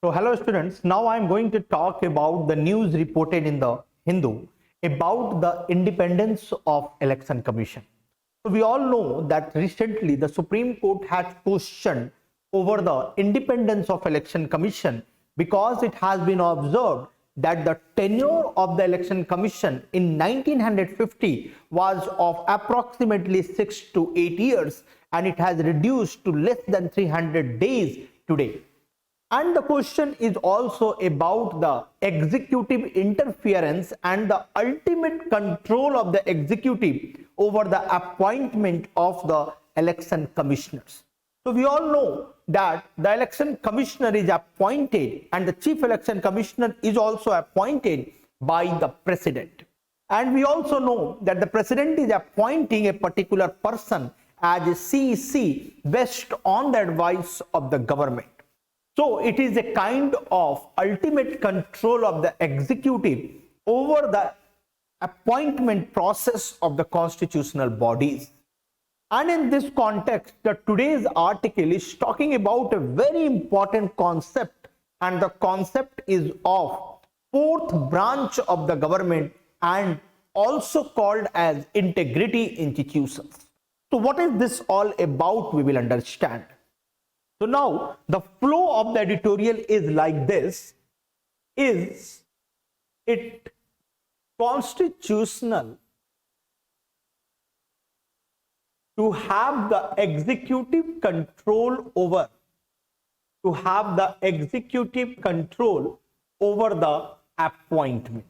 So hello students, now I am going to talk about the news reported in the Hindu about the independence of Election Commission. So we all know that recently the Supreme Court has questioned over the independence of Election Commission because it has been observed that the tenure of the Election Commission in 1950 was of approximately 6 to 8 years and it has reduced to less than 300 days today. And the question is also about the executive interference and the ultimate control of the executive over the appointment of the election commissioners. So we all know that the election commissioner is appointed and the chief election commissioner is also appointed by the president. And we also know that the president is appointing a particular person as a CEC based on the advice of the government. So it is a kind of ultimate control of the executive over the appointment process of the constitutional bodies. And in this context, today's article is talking about a very important concept, and the concept is of fourth branch of the government and also called as integrity institutions. So what is this all about? We will understand. So now the flow of the editorial is like this. Is it constitutional to have the executive control over the appointment?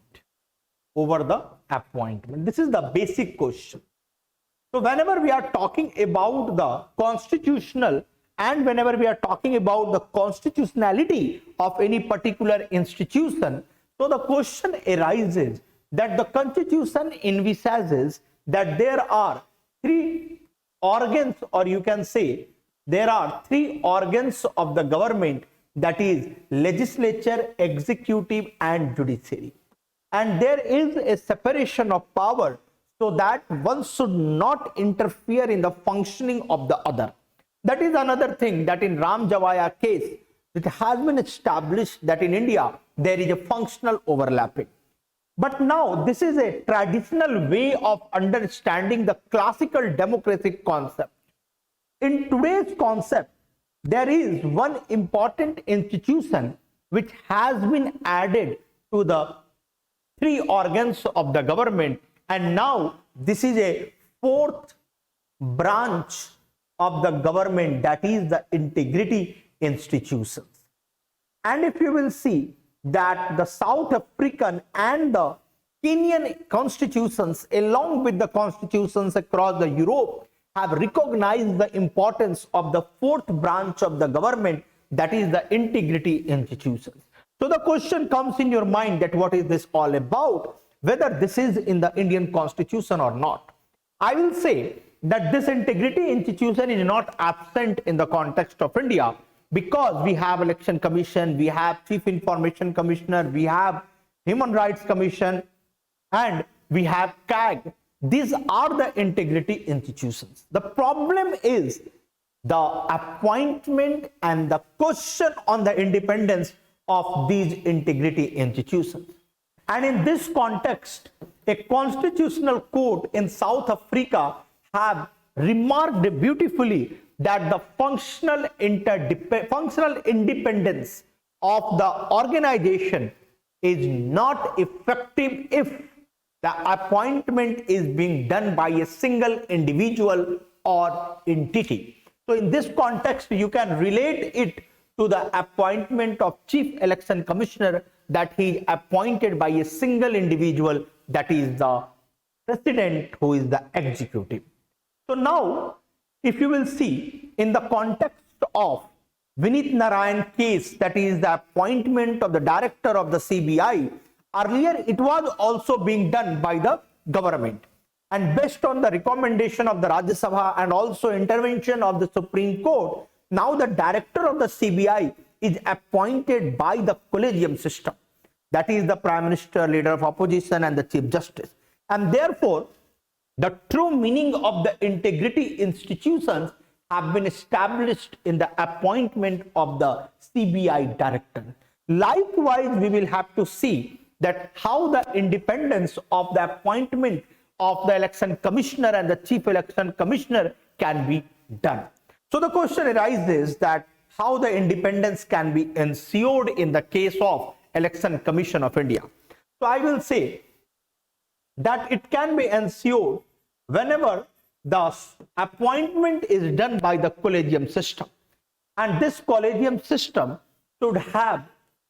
This is the basic question. So whenever we are talking about the constitutional and whenever we are talking about the constitutionality of any particular institution, so the question arises that the constitution envisages that there are three organs, or you can say there are three organs of the government, that is legislature, executive and judiciary. And there is a separation of power so that one should not interfere in the functioning of the other. That is another thing that in Ram Javaya case, it has been established that in India, there is a functional overlapping. But now this is a traditional way of understanding the classical democratic concept. In today's concept, there is one important institution which has been added to the three organs of the government, and now this is a fourth branch of the government, that is the integrity institutions. And if you will see that the South African and the Kenyan constitutions, along with the constitutions across the Europe, have recognized the importance of the fourth branch of the government, that is the integrity institutions. So the question comes in your mind that what is this all about, whether this is in the Indian constitution or not. I will say that this integrity institution is not absent in the context of India, because we have election commission, we have chief information commissioner, we have human rights commission, and we have CAG. These are the integrity institutions. The problem is the appointment and the question on the independence of these integrity institutions. And in this context, a constitutional court in South Africa have remarked beautifully that the functional independence of the organization is not effective if the appointment is being done by a single individual or entity. So in this context, you can relate it to the appointment of chief election commissioner, that he is appointed by a single individual, that is the president, who is the executive. So now, if you will see in the context of Vinit Narayan case, that is the appointment of the director of the CBI, earlier it was also being done by the government. And based on the recommendation of the Rajya Sabha and also intervention of the Supreme Court, now the director of the CBI is appointed by the Collegium system. That is the Prime Minister, Leader of Opposition and the Chief Justice. And therefore, the true meaning of the integrity institutions have been established in the appointment of the CBI director. Likewise, we will have to see that how the independence of the appointment of the election commissioner and the chief election commissioner can be done. So the question arises that how the independence can be ensured in the case of Election Commission of India. So I will say that it can be ensured whenever the appointment is done by the Collegium system, and this Collegium system should have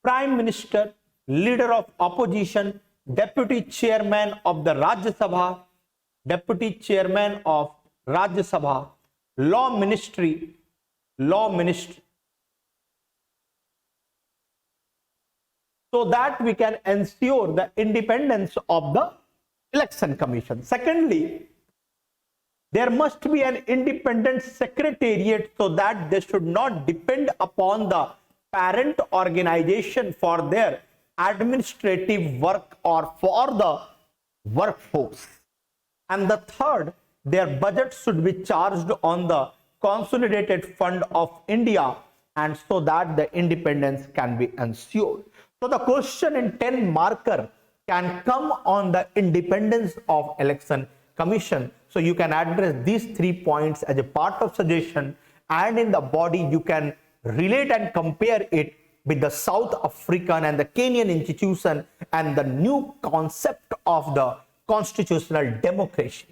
Prime Minister, Leader of Opposition, Deputy Chairman of the Rajya Sabha, Deputy Chairman of Rajya Sabha, Law Ministry, so that we can ensure the independence of the Election Commission. Secondly, there must be an independent secretariat so that they should not depend upon the parent organization for their administrative work or for the workforce. And the third, their budget should be charged on the Consolidated Fund of India, and so that the independence can be ensured. So the question in 10 marker can come on the independence of Election Commission. So you can address these 3 points as a part of suggestion, and in the body you can relate and compare it with the South African and the Kenyan institution and the new concept of the constitutional democracy.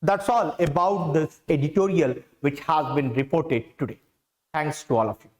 That's all about this editorial which has been reported today. Thanks to all of you.